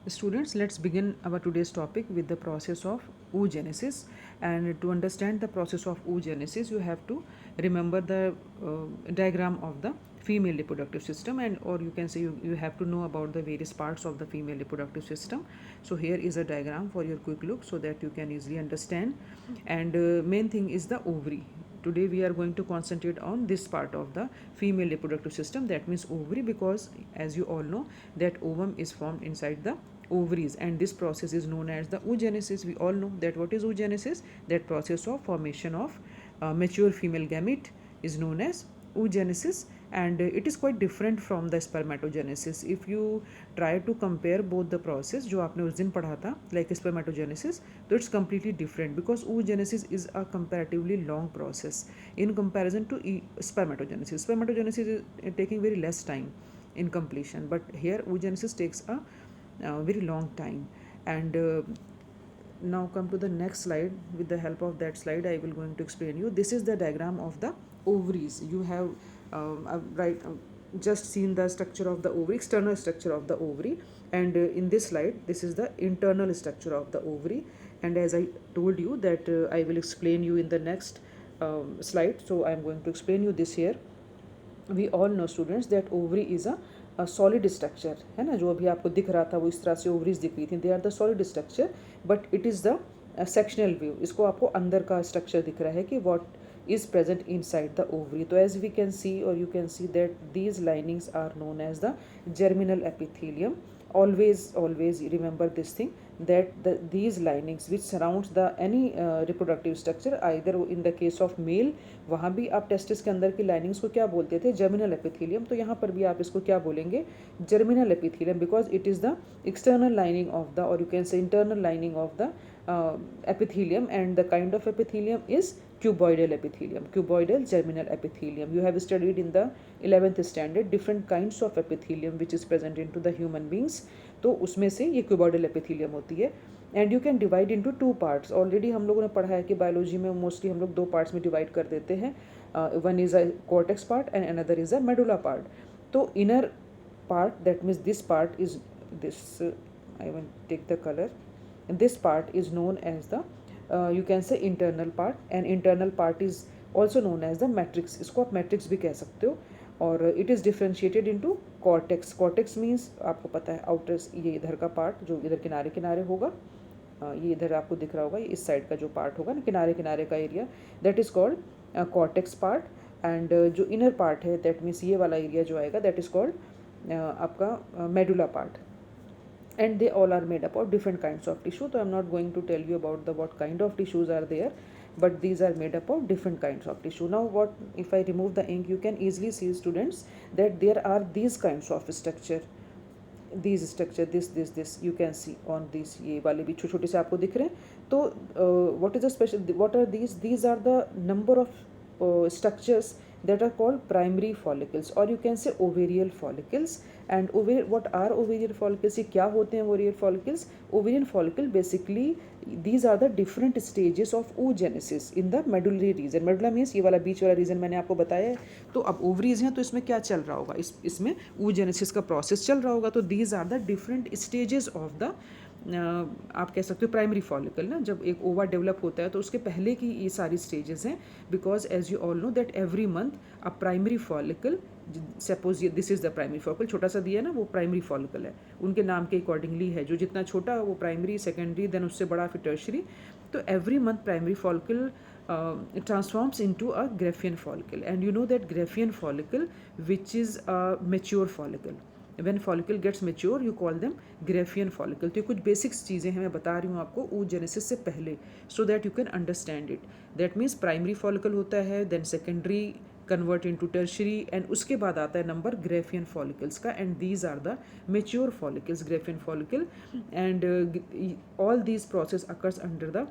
Students, let's begin our today's topic with the process of oogenesis. And to understand the process of oogenesis, you have to remember the diagram of the female reproductive system, and or you can say you have to know about the various parts of the female reproductive system. So here is a diagram for your quick look so that you can easily understand. And main thing is the ovary. Today we are going to concentrate on this part of the female reproductive system, that means ovary, because as you all know that ovum is formed inside the ovaries, and this process is known as the oogenesis. We all know that what is oogenesis, that process of formation of mature female gamete is known as oogenesis, and it is quite different from the spermatogenesis. If you try to compare both the process जो आपने उस दिन पढ़ा था like spermatogenesis, तो it's completely different because oogenesis is a comparatively long process in comparison to spermatogenesis. Spermatogenesis is taking very less time in completion, but here oogenesis takes a very long time. And now come to the next slide. With the help of that slide I will going to explain you. This is the diagram of the ovaries. You have just seen the structure of the ovary, external structure of the ovary, and in this slide this is the internal structure of the ovary. And as I told you that I will explain you in the next slide, so I am going to explain you this here. We all know students that ovary is a solid structure है ना, जो अभी आपको दिख रहा था वो इस तरह से ओवरीज दिख रही थी, they are the solid structure, but it is the sectional view. इसको आपको अंदर का स्ट्रक्चर दिख रहा है कि what is present inside the ovary. So as we can see, or you can see that these linings are known as the germinal epithelium. Always remember this thing, that these linings which surrounds the any reproductive structure, either in the case of male, वहाँ भी आप testis के अंदर की linings को क्या बोलते थे, जर्मिनल एपिथेलियम, तो यहाँ पर भी आप इसको क्या बोलेंगे, germinal epithelium, because it is the external lining of the, और you can say internal lining of the epithelium, and the kind of epithelium is cuboidal epithelium, cuboidal germinal epithelium. You have studied in the 11th standard different kinds of epithelium which is present into the human beings, तो उसमें से ये cuboidal epithelium होती है. And you can divide into two parts. Already हम लोगों ने पढ़ा है कि बायोलॉजी में मोस्टली हम लोग दो पार्ट्स में डिवाइड कर देते हैं. One is a cortex part and another is a medulla part. तो inner part, that means this part is this, I will take the colour, this part is known as the you can say internal part, and internal part is also known as the matrix. इसको आप matrix भी कह सकते हो. और it is differentiated into cortex. cortex means आपको पता है outer, ये इधर का part जो इधर किनारे किनारे होगा, ये इधर आपको दिख रहा होगा, इस साइड का जो पार्ट होगा ना किनारे किनारे का area, that is called cortex part. And जो इनर पार्ट है, दैट मीन्स ये वाला एरिया जो आएगा, दैट इज़ कॉल्ड आपका medulla part. And they all are made up of different kinds of tissue. So I'm not going to tell you about the what kind of tissues are there, but these are made up of different kinds of tissue. Now what if I remove the ink, you can easily see students that there are these kinds of structure, these structure, this you can see on these, ये वाले भी छोटे छोटे से आपको दिख रहे हैं. तो what is the special, what are these are the number of structures that are called primary follicles, or you can say ovarial follicles. And what are ovarian follicles, ये क्या होते हैं ovarian follicles? Ovarian follicle basically these are the different stages of oogenesis in the medullary region. medulla means ये वाला बीच वाला reason मैंने आपको बताया है. तो अब ओवरीज हैं तो इसमें क्या चल रहा होगा, इसमें oogenesis का प्रोसेस चल रहा होगा. तो these are the different stages of the आप कह सकते हो प्राइमरी फॉलिकल ना, जब एक ओवा डेवलप होता है तो उसके पहले की ये सारी स्टेजेस हैं. Because as you all know that every month a primary follicle, suppose ये this is the primary follicle, छोटा सा दिया ना वो प्राइमरी फॉलिकल है, उनके नाम के अकॉर्डिंगली है, जो जितना छोटा वो प्राइमरी, सेकेंडरी, देन उससे बड़ा फिर टर्शरी. तो every month primary follicle transforms into a Graafian follicle, and you know that Graafian follicle which is a mature follicle. When follicle gets mature you call them Graafian follicle. तो ये कुछ basics चीज़ें हैं मैं बता रही हूँ आपको oogenesis से पहले, so that you can understand it. That means primary follicle होता है, then secondary convert into tertiary, and उसके बाद आता है नंबर Graafian follicles का, and these are the mature follicles, Graafian follicle. And all these process occurs under the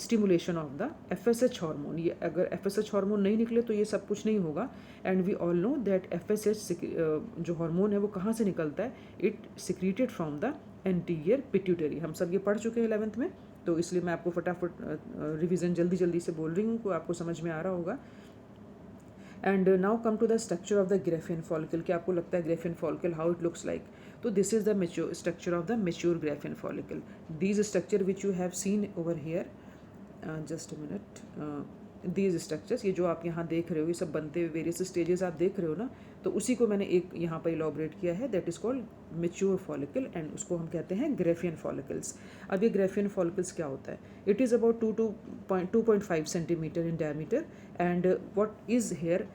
stimulation of the FSH hormone. ये अगर FSH hormone नहीं निकले तो ये सब कुछ नहीं होगा. And we all know that FSH जो हार्मोन है वो कहाँ से निकलता है, it secreted from the anterior pituitary. हम सब ये पढ़ चुके हैं 11th में, तो इसलिए मैं आपको फटाफट रिवीजन जल्दी से बोल रही हूँ को आपको समझ में आ रहा होगा. And now come to the structure of the Graafian follicle. क्या आपको लगता है Graafian follicle how it looks like? तो this is the mature structure of the mature Graafian follicle. These structure which you have seen over here, just a minute, these structures, ये जो आप यहाँ देख रहे हो, ये सब बनते हुए वेरियस स्टेजेस आप देख रहे हो ना, तो उसी को मैंने एक यहाँ पर इलॉबरेट किया है, that is called mature follicle, and उसको हम कहते हैं ग्राफियन फॉलिकल्स. अब ये ग्राफियन फॉलिकल्स क्या होता है? It is about 2.5 centimetre in diameter, and what is here,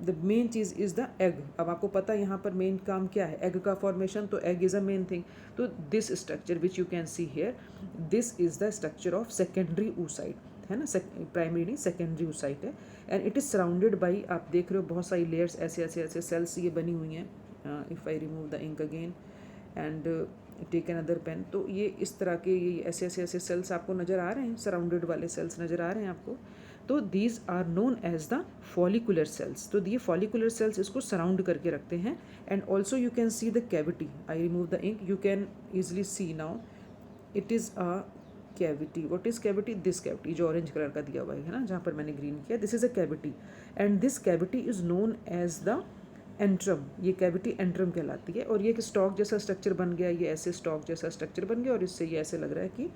the main cheese is the egg. अब आपको पता है यहाँ पर मेन काम क्या है, एग का फॉर्मेशन, तो egg is a main thing. तो this structure which you can see here, this is the structure of secondary oocyte, है ना, प्राइमरी नहीं, सेकेंडरी oocyte है. And it is surrounded by, आप देख रहे हो बहुत सारी लेयर्स, ऐसे ऐसे ऐसे सेल्स ये बनी हुई हैं. If I remove the ink again and take another pen, तो ये इस तरह के ये ऐसे ऐसे ऐसे सेल्स आपको नज़र आ रहे हैं, सराउंडेड वाले सेल्स नज़र आ रहे हैं आपको. तो these are known as the follicular cells. तो ये फॉलिकुलर सेल्स इसको सराउंड करके रखते हैं. And also you can see the cavity. I remove the ink, you can easily see now, it is a cavity. What is cavity? This cavity जो orange colour का दिया हुआ है ना, जहाँ पर मैंने ग्रीन किया, this is a cavity, and this cavity is known as the antrum. ये कैविटी एंट्रम कहलाती है. और ये एक स्टॉक जैसा स्ट्रक्चर बन गया, ये ऐसे स्टॉक जैसा स्ट्रक्चर बन गया, और इससे ये ऐसे लग रहा है कि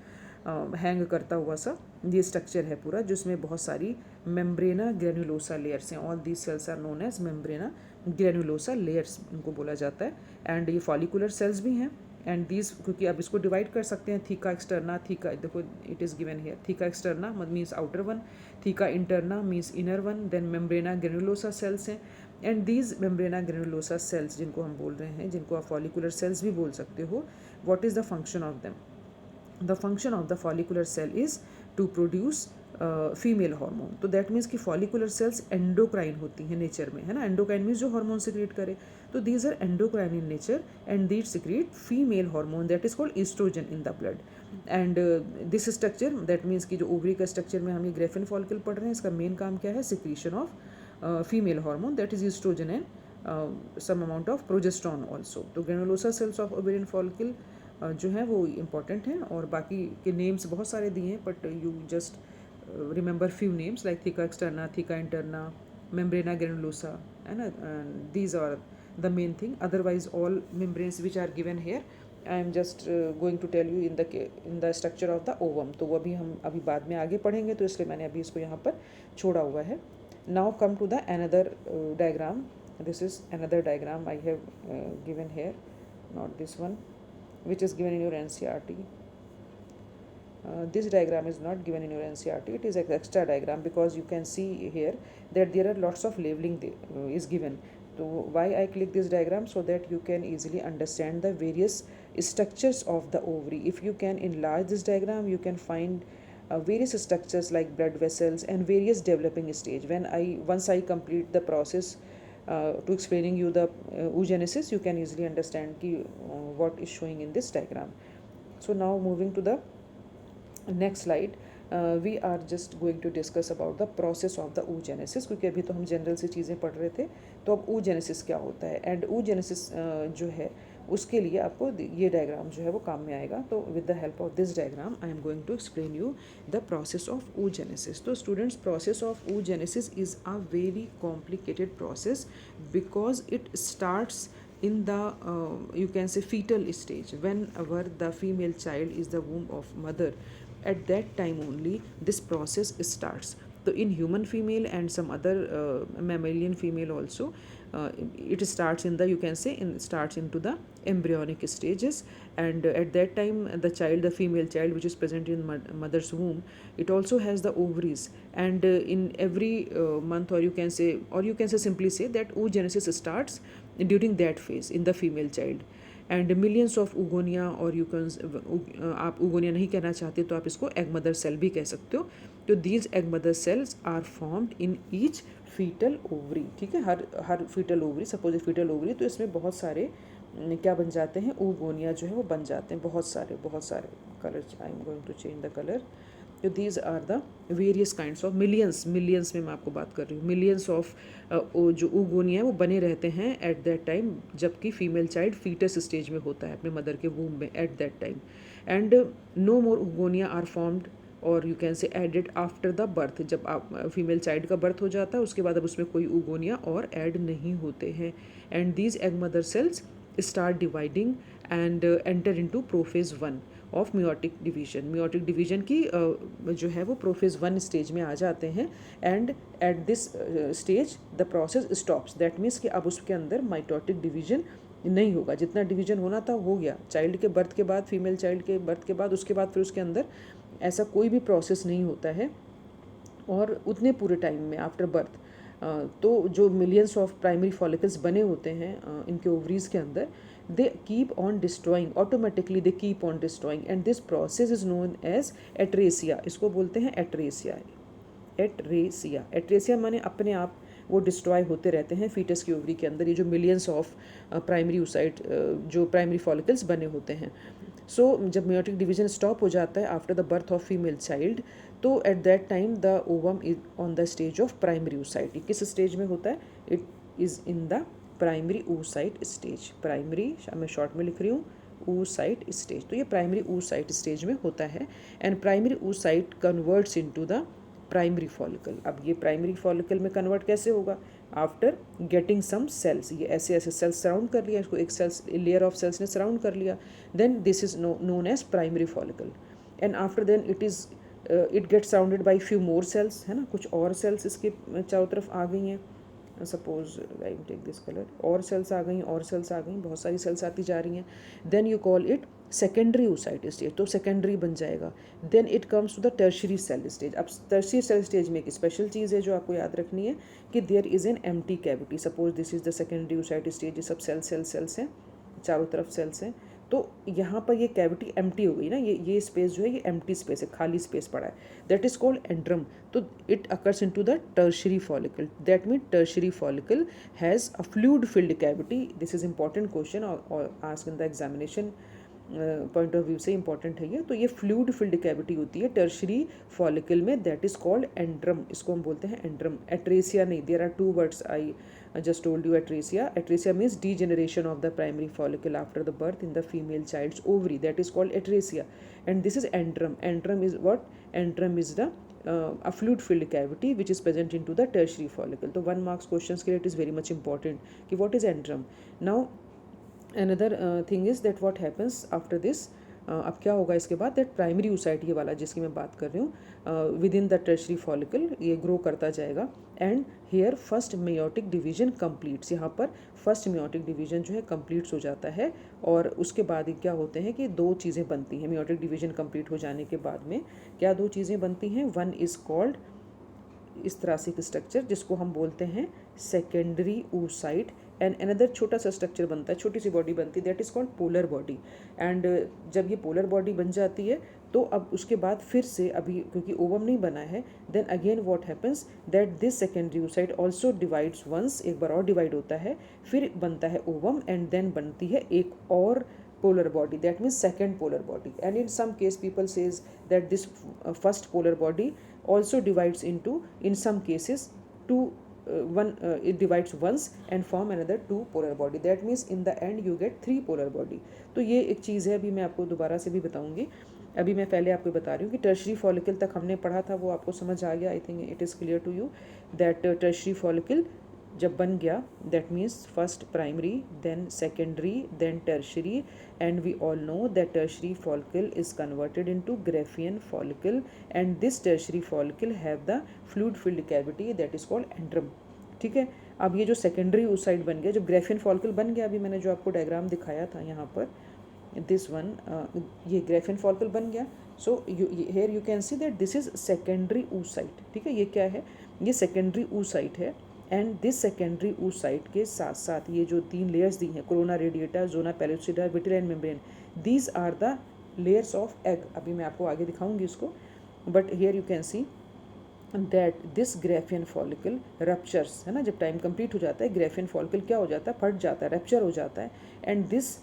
हैंग करता हुआ सा ये स्ट्रक्चर है पूरा, जिसमें बहुत सारी मेम्ब्रेना ग्रेनुलोसा लेयर्स हैं. All these cells are known as membrana granulosa layers, इनको बोला जाता है. एंड ये फॉलिकुलर सेल्स भी हैं. एंड दीज, क्योंकि अब इसको डिवाइड कर सकते हैं, थीका एक्सटर्ना, थीका, देखो it is given here, theca externa means outer one, theca interna means inner one, then membrana granulosa cells हैं. And these membrana granulosa cells, जिनको हम बोल रहे हैं, जिनको आप फॉलिकुलर सेल्स भी बोल सकते हो, what is the function of them? The function of the follicular cell is to produce female hormone. तो दैट मीन्स कि फॉलिकुलर सेल्स एंडोक्राइन होती हैं नेचर में, है ना. एंडोक्राइन मीन्स जो हार्मोन सिक्रिएट करे. तो these are endocrine in nature, and these secrete female hormone that is called oestrogen in the blood. And this structure, that means कि जो ओवरी का स्ट्रक्चर में हम ये ग्राफियन फॉलिकल पढ़ रहे हैं, इसका मेन काम क्या है? Secretion of female hormone that is oestrogen and some amount of progesterone also. तो granulosa cells of ovarian follicle जो है वो इम्पॉर्टेंट हैं, और बाकी के नेम्स बहुत सारे दिए हैं, but you just remember few names like theca externa, theca interna, membrana granulosa, है ना. These are the main thing. Otherwise all membranes which are given here, I am just going to tell you in the structure of the ovum. तो वो भी हम अभी बाद में आगे पढ़ेंगे, तो इसलिए मैंने अभी इसको यहाँ पर छोड़ा हुआ है. Now come to the another diagram. This is another diagram I have given here, not this one which is given in your NCERT. This diagram is not given in your NCERT, it is an extra diagram, because you can see here that there are lots of labeling is given. So why I click this diagram? So that you can easily understand the various structures of the ovary. If you can enlarge this diagram, you can find various structures like blood vessels and various developing stage. Once I complete the process to explaining you the oogenesis, you can easily understand what is showing in this diagram. So now moving to the next slide, we are just going to discuss about the process of the oogenesis. क्योंकि अभी तो हम general से चीज़ें पढ़ रहे थे, तो अब oogenesis क्या होता है. एंड oogenesis जो है उसके लिए आपको ये डायग्राम जो है वो काम में आएगा. तो with the help of this diagram I am going to explain you the process of oogenesis. तो students, process of oogenesis is a very complicated process, because it starts in the you can say fetal stage. Whenever the female child is the womb of mother, at that time only this process starts. So in human female and some other mammalian female also, it starts in the, you can say, starts into the embryonic stages. And at that time the child, the female child which is present in mother's womb, it also has the ovaries. And in every month, or you can say simply say that oogenesis starts during that phase in the female child. And millions of उगोनिया, और you can, आप उगोनिया नहीं कहना चाहते तो आप इसको egg mother cell भी कह सकते हो. तो these egg mother cells are formed in each foetal ovary. ठीक है, हर foetal ovary, suppose foetal ovary, तो इसमें बहुत सारे क्या बन जाते हैं, उगोनिया जो है वो बन जाते हैं, बहुत सारे colour. I am going to change the colour. तो these are the various kinds of millions में मैं आपको बात कर रही हूँ. मिलियंस ऑफ जो उगोनिया है वो बने रहते हैं एट दैट टाइम, जबकि फीमेल चाइल्ड फीटस स्टेज में होता है अपने मदर के वूम में at that time. And no more oogonia are formed, और you can say added after the birth. जब आप फीमेल चाइल्ड का बर्थ हो जाता है उसके बाद अब उसमें कोई उगोनिया और ऐड नहीं होते हैं. And these egg mother sales start dividing and enter into prophase 1 of meiotic division. Meiotic division की जो है वो प्रोफेज 1 स्टेज में आ जाते हैं and at this stage the process stops. That means कि अब उसके अंदर माइटोटिक डिवीजन नहीं होगा. जितना डिवीजन होना था हो गया. चाइल्ड के बर्थ के बाद, फीमेल चाइल्ड के बर्थ के बाद, उसके बाद फिर उसके अंदर ऐसा कोई भी प्रोसेस नहीं होता है. और उतने पूरे टाइम में आफ्टर बर्थ तो जो मिलियंस ऑफ प्राइमरी फॉलिकल्स बने होते हैं इनके ओवरीज के अंदर, they keep on destroying automatically, they keep on destroying and this process is known as atresia. इसको बोलते हैं एट्रेसिया. एट्रेसिया, एट्रेसिया माने अपने आप वो डिस्ट्रॉय होते रहते हैं फीटस की ओवरी के अंदर, ये जो मिलियंस ऑफ प्राइमरी oocyte जो प्राइमरी फॉलिकल्स बने होते हैं. सो जब मियोटिक डिवीजन स्टॉप हो जाता है after the birth of female child, तो at that time the ovum is on the stage of primary oocyte. किस स्टेज में होता है? It is in the primary oocyte stage. Primary मैं शॉर्ट में लिख रही हूँ, oocyte स्टेज. तो ये प्राइमरी oocyte स्टेज में होता है and primary oocyte converts into the primary follicle. अब ये प्राइमरी फॉलिकल में कन्वर्ट कैसे होगा? After getting some cells. ये ऐसे ऐसे सेल्स सराउंड कर लिया, इसको एक सेल्स लेयर ऑफ सेल्स ने सराउंड कर लिया, then this is known as primary follicle. And after then it gets surrounded by few more cells, है ना. कुछ और सेल्स इसके चारों तरफ आ गई हैं. Suppose I take this colour, और सेल्स आ गई, और सेल्स आ गई, बहुत सारी सेल्स आती जा रही हैं. Then you call it secondary oocyte stage. तो सेकेंडरी बन जाएगा. Then it comes to the tertiary cell stage. अब टर्शरी सेल स्टेज में एक स्पेशल चीज़ है जो आपको याद रखनी है कि there is an empty cavity. Suppose this is the secondary oocyte stage. ये सब सेल्स हैं, चारों तरफ सेल्स हैं. तो यहाँ पर ये कैविटी एम्प्टी हो गई ना, ये स्पेस जो है ये एम्प्टी स्पेस है, खाली स्पेस पड़ा है. That is called antrum. तो it occurs into the tertiary follicle. That mean tertiary follicle has a fluid filled cavity. This is important question और ask in the examination point of view से important है ये. तो ये fluid filled cavity होती है tertiary follicle में. That is called antrum. इसको हम बोलते हैं एंड्रम. एट्रेसिया नहीं. There are two words I just told you. Atresia means degeneration of the primary follicle after the birth in the female child's ovary. That is called atresia. And this is antrum. Antrum is what? Antrum is the a fluid filled cavity which is present into the tertiary follicle. So 1 marks questions के लिए it is very much important कि what is antrum. Now another thing is that what happens after this. अब क्या होगा इसके बाद? That primary oocyte ये वाला जिसकी मैं बात कर रही हूँ, with in the tertiary follicle ये ग्रो करता जाएगा. And hair first meiotic division completes. यहाँ पर फर्स्ट मेयोटिक डिवीजन जो है कम्प्लीट्स हो जाता है. और उसके बाद क्या होते हैं कि दो चीज़ें बनती हैं मेयोटिक डिवीजन कम्प्लीट हो जाने के बाद में. क्या दो चीज़ें बनती हैं? वन इज़ कॉल्ड इस तरह से स्ट्रक्चर जिसको हम बोलते हैं सेकेंडरी oocyte. एंड अनदर छोटा सा स्ट्रक्चर बनता है, छोटी सी बॉडी बनती है, that is called polar body. And जब ये पोलर बॉडी बन जाती है तो अब उसके बाद फिर से अभी क्योंकि ओवम नहीं बना है, then again what happens that this secondary oocyte also divides once. एक बार और डिवाइड होता है, फिर बनता है ओवम एंड देन बनती है एक और polar body. That means second polar body. And in some case people says that this first polar body also divides into, in some cases, two it divides once and form another two polar body. That means in the end you get three polar body. तो ये एक चीज़ है, अभी मैं आपको दोबारा से भी बताऊंगी. अभी मैं पहले आपको बता रही हूँ कि टर्शरी फॉलिकल तक हमने पढ़ा था, वो आपको समझ आ गया. I think it is clear to you that tertiary follicle जब बन गया, that means first primary, then secondary, then tertiary. And we all know that tertiary follicle is converted into graafian follicle and this tertiary follicle have the fluid filled cavity that is called antrum. ठीक है. अब ये जो secondary oocyte बन गया, जब Graafian follicle बन गया, अभी मैंने जो आपको डायग्राम दिखाया था यहाँ पर, दिस वन, ये ग्रेफियन फॉलिकल बन गया. So here you can see that this is secondary oocyte. ठीक है. ये क्या है? ये सेकेंडरी oocyte है. एंड दिस सेकेंडरी oocyte के साथ साथ ये जो तीन लेयर्स दी हैं, corona radiata, zona pellucida, vitelline membrane, these are the layers of egg. अभी मैं आपको आगे दिखाऊंगी इसको, but here you can see that this Graafian follicle ruptures, है ना. जब टाइम कंप्लीट हो जाता है, ग्रेफियन फॉलिकल क्या हो जाता है? फट जाता है, रप्चर हो जाता है. And this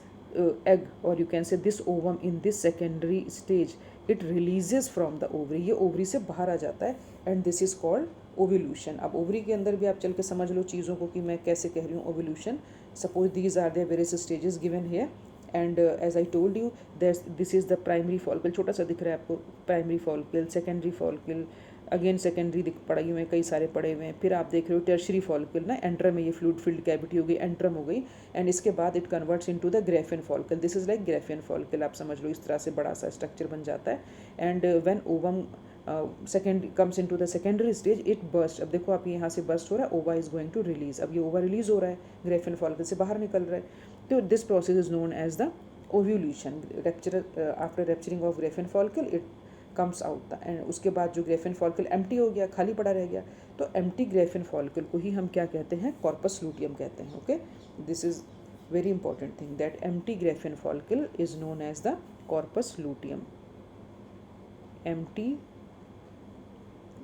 egg, or you can say this ovum in this secondary stage, it releases from the ovary. ये ओवरी से बाहर आ जाता है and this is called ovulation. अब ओवरी के अंदर भी आप चल के समझ लो चीज़ों को कि मैं कैसे कह रही हूँ ovulation. Suppose these are the various stages given here and as I told you that this is the primary follicle. छोटा सा दिख रहा है आपको, primary follicle, secondary follicle, again secondary पड़े हुए हैं, कई सारे पड़े हुए हैं। फिर आप देख रहे हो टर्शरी फॉलिकल ना, एंट्रम में ये फ्लूइड फिल्ड कैविटी हो गई, एंट्रम हो गई, एंड इसके बाद it converts into the Graafian follicle. This is like Graafian follicle, आप समझ लो इस तरह से बड़ा सा स्ट्रक्चर बन जाता है। And when ovum second comes into the secondary stage it burst. अब देखो आप यहाँ से बर्स्ट हो रहा है, ओवा इज गोइंग टू रिलीज। अब ये ओवा रिलीज हो रहा है, ग्रेफियन फॉलिकल से बाहर निकल रहा है। तो this process is known as the ovulation. After rupturing of graafian follicle it comes out and उसके बाद जो ग्रेफियन फॉलिकल एम्प्टी हो गया, खाली पड़ा रह गया, तो एम्प्टी ग्रेफियन फॉलिकल को ही हम क्या कहते हैं, कॉर्पस लूटियम कहते हैं। Okay, this is very important thing that empty graafian follicle is known as the corpus luteum. Empty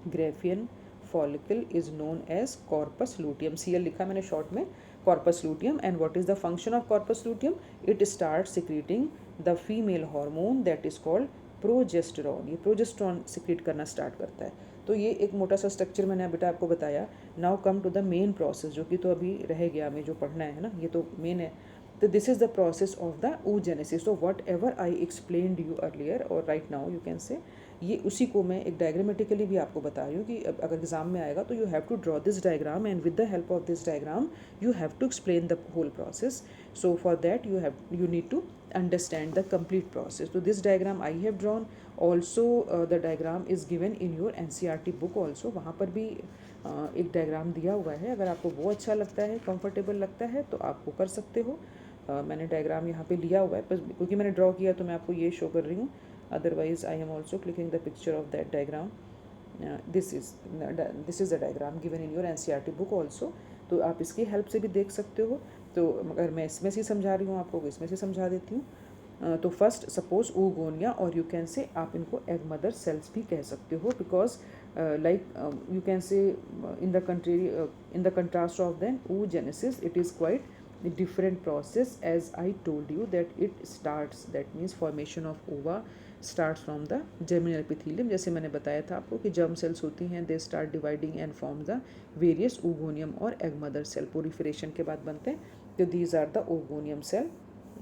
graafian follicle is known as corpus luteum. CL लिखा मैंने शॉर्ट में, corpus luteum. And what is the function of corpus luteum? It start secreting the female hormone that is called progesterone. ये progesterone secrete करना start करता है। तो ये एक मोटा सा स्ट्रक्चर मैंने बेटा आपको बताया। Now come to the main process, जो कि तो अभी रह गया हमें जो पढ़ना है ना, ये तो मेन है। तो this is the process of the oogenesis। तो whatever I explained you earlier और right now you can say, ये उसी को मैं एक डायग्रामेटिकली भी आपको बता रही हूँ कि अगर एग्जाम में आएगा तो you have to draw this diagram and with the help of this diagram you have to explain the whole process. So for that you need to understand the complete process. So this diagram I have drawn, also the diagram is given in your NCERT book also। वहाँ पर भी एक diagram दिया हुआ है। अगर आपको वो अच्छा लगता है, कंफर्टेबल लगता है तो आप वो कर सकते हो। मैंने डायग्राम यहाँ पे लिया हुआ है, बस क्योंकि मैंने ड्रॉ किया तो मैं आपको ये शो कर रही हूँ। Otherwise I am also clicking the picture of that diagram. This is the diagram given in your NCERT book also. तो आप इसकी हेल्प से भी देख सकते हो। तो अगर मैं इसमें से समझा रही हूँ आपको, इसमें से समझा देती हूँ। तो फर्स्ट सपोज oogonia, और यू कैन से आप इनको एग मदर सेल्स भी कह सकते हो, because like you can say in the contrast of then oogenesis it is quite different process, as I told you that it starts, that means formation of ova starts from the germinal epithelium। जैसे मैंने बताया था आपको कि germ cells होती हैं, they start dividing and form the various oogonium और egg mother cell, purification के बाद बनते हैं। तो these are the oogonium cell,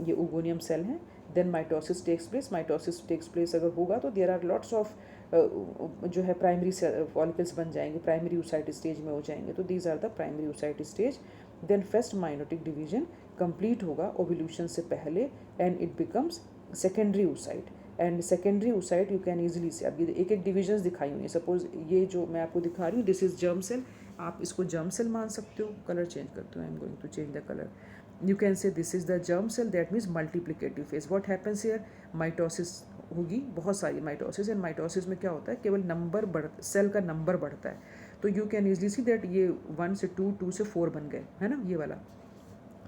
ये ओगोनियम सेल हैं। Then mitosis takes place, mitosis takes place अगर होगा तो देयर आर लॉट्स ऑफ जो है प्राइमरी फॉलिकल्स बन जाएंगे, प्राइमरी oocyte स्टेज में हो जाएंगे। तो these are the primary oocyte stage. Then first mitotic division complete होगा ओव्यूलेशन से पहले and it becomes secondary oocyte। And secondary oocyte you can easily say, अब ये एक एक डिविजन्स दिखाई हुई हैं। सपोज ये जो मैं आपको दिखा रही हूँ, दिस इज जर्म सेल, आप इसको जर्म सेल मान सकते हो। कलर चेंज करते हो, I am going to change the colour. You can say this is the germ cell, that means multiplicative phase. What happens here? Mitosis होगी, बहुत सारी माइटोसिस। एंड माइटोसिस में क्या होता है, केवल नंबर सेल का नंबर बढ़ता है। तो you can easily see that ये 1 से 2, 2 से 4 बन गए, है ना, ये वाला।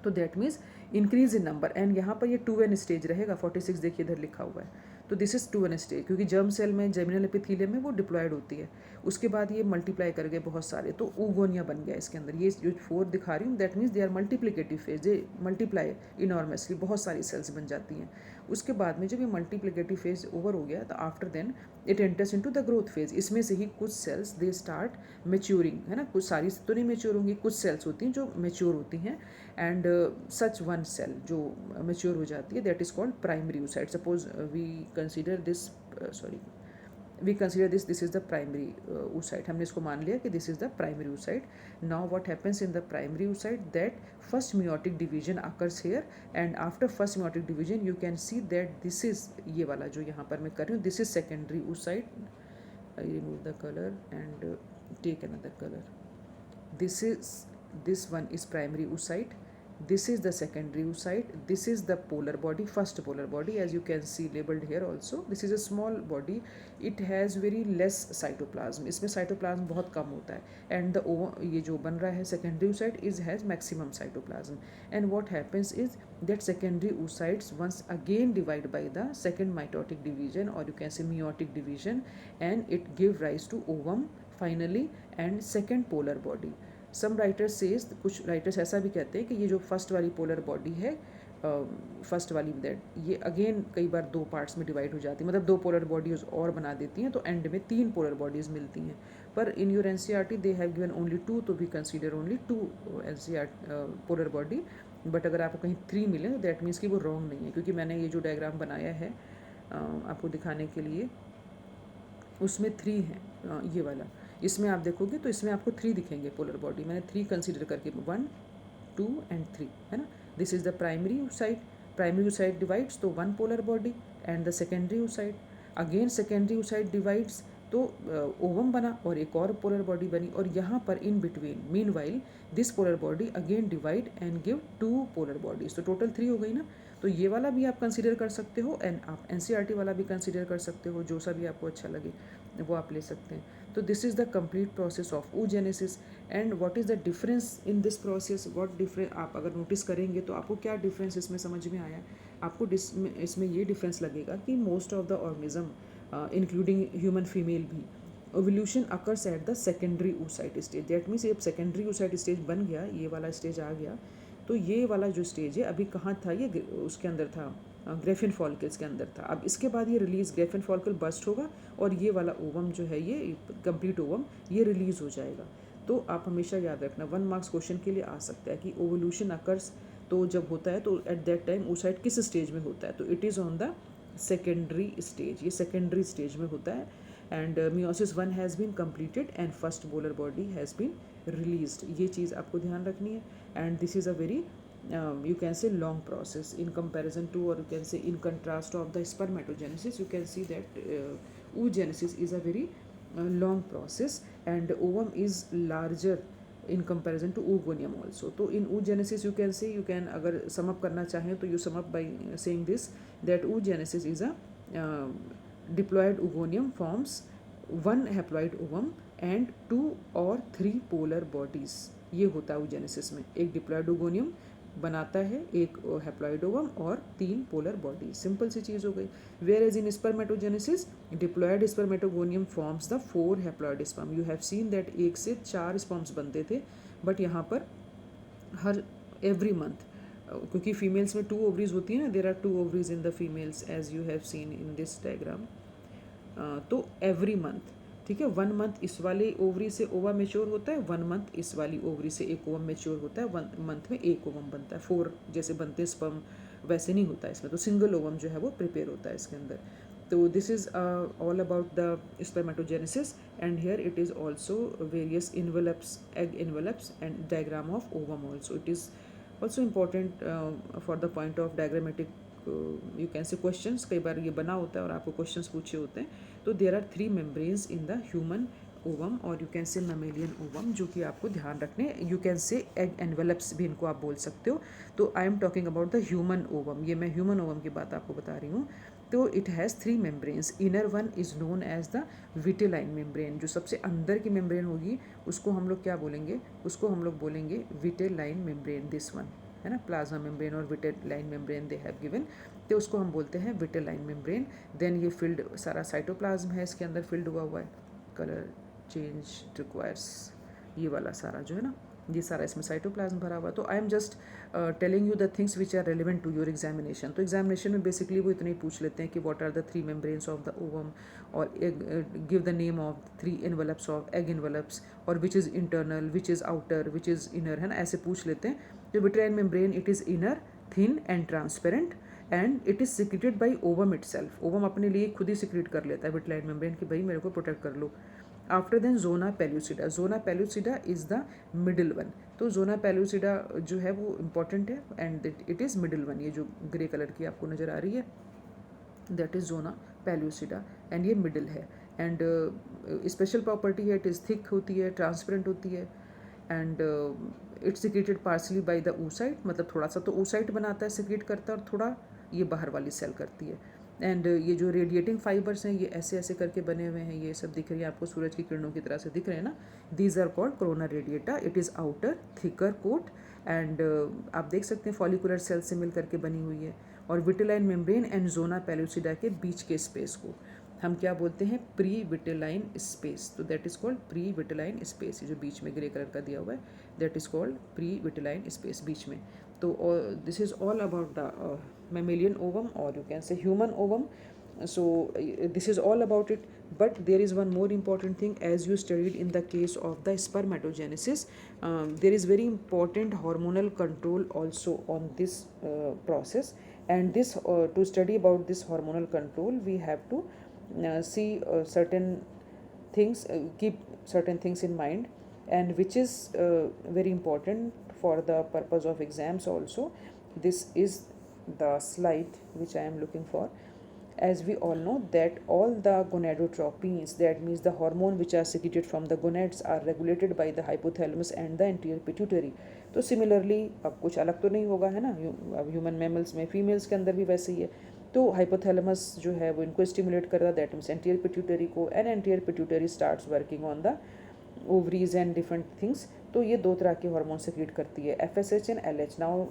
तो that means increase in number. And यहाँ पर ये 2n स्टेज रहेगा, 46 देखिए इधर लिखा हुआ है। तो दिस इज 2n स्टेज, क्योंकि जर्म सेल में जर्मिनल एपिथेलियम में वो डिप्लॉयड होती है। उसके बाद ये मल्टीप्लाई कर गए बहुत सारे, तो oogonia बन गया इसके अंदर। ये जो 4 दिखा रही हूँ, that means they are multiplicative phase, they multiply enormously, बहुत सारी सेल्स बन जाती हैं। उसके बाद में जब ये मल्टीप्लिकेटिव फेज ओवर हो गया तो after then it enters into the growth phase. इसमें से ही कुछ सेल्स दे स्टार्ट मेच्योरिंग, है ना, कुछ सारी तो नहीं मेच्योर होंगी, कुछ सेल्स होती हैं जो मेच्योर होती हैं। एंड सच वन सेल जो मेच्योर हो जाती है, that is called primary oocyte। Suppose we consider this, this is the primary oocyte। हमने इसको मान लिया कि this is the primary oocyte। Now what happens in the primary oocyte, that first meiotic division occurs here. And after first meiotic division you can see that this is, ये वाला जो यहाँ पर मैं कर रही हूँ, this is secondary oocyte। I remove the color and take another color. This one is primary oocyte, this is the secondary oocyte, this is the polar body, first polar body, as you can see labeled here also। This is a small body, it has very less cytoplasm, इसमें cytoplasm बहुत कम होता है। and the ये जो बन रहा है secondary oocyte is has maximum cytoplasm। and what happens is that secondary oocytes once again divide by the second mitotic division, or you can say meiotic division, and it give rise to ovum finally and second polar body। Some writers says, कुछ writers ऐसा भी कहते हैं कि ये जो first वाली polar body है, फर्स्ट वाली दैट ये अगेन कई बार 2 पार्ट्स में डिवाइड हो जाती है, मतलब 2 पोलर बॉडीज और बना देती हैं, तो एंड में 3 पोलर बॉडीज मिलती हैं। पर in your NCERT they have given only 2, तो we consider only 2 NCERT polar body. But अगर आपको कहीं 3 मिले तो दैट मीन्स कि वो रॉन्ग नहीं है, क्योंकि मैंने ये जो डायग्राम बनाया है आपको दिखाने के लिए, उसमें 3 हैं, ये वाला। इसमें आप देखोगे तो इसमें आपको 3 दिखेंगे पोलर बॉडी, मैंने 3 कंसिडर करके 1, 2 एंड 3, है ना। This is the primary oocyte, primary oocyte divides तो 1 polar body, and the secondary oocyte, again secondary oocyte divides तो ओवम बना और एक और पोलर बॉडी बनी, और यहाँ पर in between mean while this polar body again divide and give 2 polar bodies, तो टोटल 3 हो गई ना। तो ये वाला भी आप कंसिडर कर सकते हो, एंड आप एनसीईआरटी वाला भी कंसिडर कर सकते हो, जो सा भी आपको अच्छा लगे वो आप ले सकते हैं। तो this is the complete process of oogenesis। And what is the difference in this process, what difference आप अगर नोटिस करेंगे तो आपको क्या डिफरेंस इसमें समझ में आया। आपको इसमें ये डिफरेंस लगेगा कि most of the organism including human female भी, ovulation occurs at the secondary oocyte stage. That means जब सेकेंडरी oocyte स्टेज बन गया, ये वाला स्टेज आ गया, तो ये वाला जो स्टेज है अभी कहाँ था, ये उसके अंदर था, ग्रेफिन फॉलिकल्स के अंदर था। अब इसके बाद ये रिलीज ग्रेफिन फॉलिकल बस्ट होगा और ये वाला ओवम जो है, ये कंप्लीट ओवम ये रिलीज हो जाएगा। तो आप हमेशा याद रखना, 1 मार्क्स क्वेश्चन के लिए आ सकता है कि ओवल्यूशन अकर्स तो जब होता है तो एट दैट टाइम oocyte किस स्टेज में होता है, तो it is on the secondary stage, ये सेकेंडरी स्टेज में होता है। And meiosis 1 has been completed and first polar body has been released, ये चीज़ आपको ध्यान रखनी है। And this is a very you can say long process in comparison to, or you can say in contrast of the spermatogenesis, you can see that oogenesis is a very long process, and ovum is larger in comparison to oogonium also. तो in oogenesis you can say, you can अगर sum up करना चाहें तो you sum up by saying this, that oogenesis is a diploid oogonium forms 1 haploid ovum and 2 or 3 polar bodies। ये होता है oogenesis में, एक डिप्लॉयड ओगोनियम बनाता है, एक हैप्लॉइड ओवम और 3 पोलर बॉडी, सिंपल सी चीज़ हो गई। Whereas in spermatogenesis diploid spermatogonium forms the 4 haploid sperm. You have seen that 1 से 4 स्पर्म्स बनते थे, बट यहाँ पर हर एवरी मंथ, क्योंकि फीमेल्स में 2 ओवरीज होती हैं ना, there are 2 ovaries in the females as you have seen in this diagram. तो एवरी मंथ, ठीक है, 1 मंथ इस वाली ओवरी से ओवा मेच्योर होता है, 1 मंथ इस वाली ओवरी से एक ओवम मेच्योर होता है, 1 मंथ में एक ओवम बनता है। 4 जैसे बनते स्पर्म वैसे नहीं होता इसमें, तो सिंगल ओवम जो है वो प्रिपेयर होता है इसके अंदर। तो this is all about the spermatogenesis, and here it is also various envelopes, egg envelopes and diagram of ovum also. It is also important for the point of diagrammatic you can से questions, कई बार ये बना होता है और आपको questions पूछे होते हैं। तो there are 3 membranes in the human ovum और you can say mammalian ovum, जो कि आपको ध्यान रखने, you can say egg envelopes भी इनको आप बोल सकते हो। तो I am talking about the human ovum, ये मैं ह्यूमन ओवम की बात आपको बता रही हूँ। तो it has 3 membranes, inner one is known as the vitelline membrane, जो सबसे अंदर की मेम्ब्रेन होगी उसको हम लोग क्या बोलेंगे, उसको हम लोग बोलेंगे विटेलाइन मेम्ब्रेन, दिस वन, है ना, प्लाज्मा मेम्ब्रेन और vitelline membrane they have given, तो उसको हम बोलते हैं विटेलाइन मेम्ब्रेन। देन ये फिल्ड सारा साइटोप्लाज्म है, इसके अंदर फिल्ड हुआ है, कलर चेंज रिक्वायर्स, ये वाला सारा जो है ना, ये सारा इसमें साइटोप्लाज्म भरा हुआ। तो I am just telling you the things which are relevant to your examination. तो एग्जामिनेशन में बेसिकली वो इतना ही पूछ लेते हैं कि what are the 3 membranes of the ovum, और give the name of 3 envelopes of egg envelopes, और which is internal, which is outer, which is inner, है ना, ऐसे पूछ लेते हैं। तो vitelline membrane it is inner, thin and transparent, and it is secreted by ovum it self. Ovum अपने लिए खुद ही सिक्रेट कर लेता है विटेलाइन मेम्ब्रेन कि भाई मेरे को प्रोटेक्ट कर लो। After then zona pellucida, zona pellucida is the middle one. तो जोना पेल्यूसिडा जो है वो इम्पॉर्टेंट है, and it is middle one, ये जो ग्रे कलर की आपको नज़र आ रही है that is zona pellucida, and ये मिडिल है। एंड स्पेशल प्रॉपर्टी है, इट इज़ थिक होती है, ट्रांसपेरेंट होती है, and it's secreted partly by the oocyte, मतलब थोड़ा सा तो oocyte बनाता है, सिक्रेट करता है, और थोड़ा ये बाहर वाली सेल करती है। एंड ये जो रेडिएटिंग फाइबर्स हैं ये ऐसे ऐसे करके बने हुए हैं, ये सब दिख रही है आपको, सूरज की किरणों की तरह से दिख रहे हैं ना, these are called corona radiata. It is outer thicker coat, and आप देख सकते हैं फॉलिकुलर सेल से मिल करके बनी हुई है। और vitelline membrane and zona pellucida के बीच के स्पेस को हम क्या बोलते हैं, प्री विटेलाइन स्पेस। तो that is called pre vitelline space, ये जो बीच में ग्रे कलर का दिया हुआ है that is called pre vitelline space, बीच में। तो this is all about the mammalian ovum, or you can say human ovum. So this is all about it, but there is one more important thing, as you studied in the case of the spermatogenesis, there is very important hormonal control also on this process, and this to study about this hormonal control we have to see certain things, keep certain things in mind, and which is very important for the purpose of exams also. This is the slide which I am looking for. As we all know that all the gonadotropins, that means the hormone which are secreted from the gonads, are regulated by the hypothalamus and the anterior pituitary. तो similarly अब कुछ अलग तो नहीं होगा, है ना, अब ह्यूमन मैमल्स में फीमेल्स के अंदर भी वैसे ही है. तो हाइपोथैलेमस जो है वो इनको स्टिमुलेट कर रहा है, दैट मीन्स एंटीरियर पिट्यूटरी को, and anterior pituitary starts working on the ovaries and different things. तो ये दो तरह के हार्मोन सेक्रेट करती है, FSH and LH. Now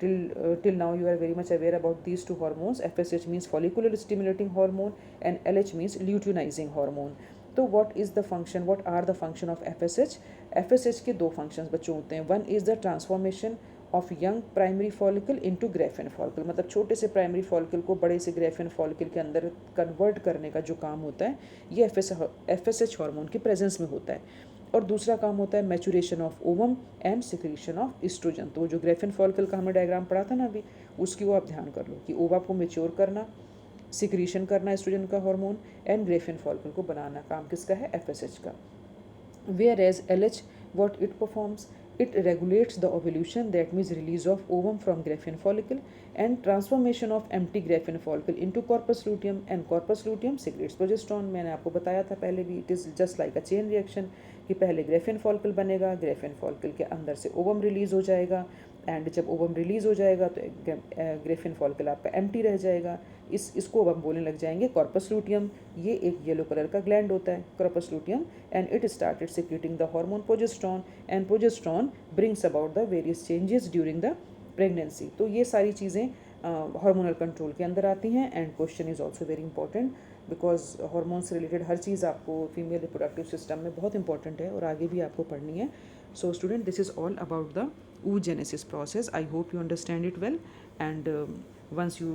till now you are very much aware about these two hormones. FSH means follicular stimulating hormone and LH means luteinizing hormone. तो what is the function, what are the function of FSH? FSH के दो functions बच्चों होते हैं. One is the transformation of young primary follicle into Graafian follicle, मतलब छोटे से primary follicle को बड़े से ग्रेफिन फॉलिकल के अंदर कन्वर्ट करने का जो काम होता है ये FSH हार्मोन की प्रेजेंस में होता है. और दूसरा काम होता है maturation of ovum and secretion of oestrogen. तो जो ग्रेफिन फॉलिकल का हमने डायग्राम पढ़ा था ना अभी, उसकी वो आप ध्यान कर लो कि ओवा को मेच्योर करना, सिक्रीशन करना एस्ट्रोजन का हार्मोन, एंड ग्रेफिन फॉलिकल को बनाना, काम किसका है, FSH का. Whereas LH, what it performs, it regulates the ovulation, that means release of ovum from Graafian follicle and transformation of empty Graafian follicle into corpus luteum, and corpus luteum secretes progesterone. मैंने आपको बताया था पहले भी, it is just like a chain reaction कि पहले Graafian follicle बनेगा, Graafian follicle के अंदर से ovum रिलीज हो जाएगा, एंड जब ओवम रिलीज़ हो जाएगा तो ग्रेफिन फॉलिकल आपका एम्प्टी रह जाएगा. इसको अब हम बोलने लग जाएंगे कॉर्पस लूटियम. ये एक येलो कलर का ग्लैंड होता है corpus luteum, and it started secreting the hormone progesterone, and progesterone brings about the various changes during the pregnancy. तो ये सारी चीज़ें हार्मोनल कंट्रोल के अंदर आती हैं. And question is also very important because hormone से रिलेटेड हर चीज़ आपको फीमेल रिप्रोडक्टिव सिस्टम में बहुत इंपॉर्टेंट है और आगे भी आपको पढ़नी है. So student, this is all about the oogenesis process. I hope you understand it well, and once you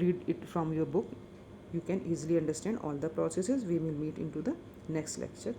read it from your book, you can easily understand all the processes. We will meet into the next lecture.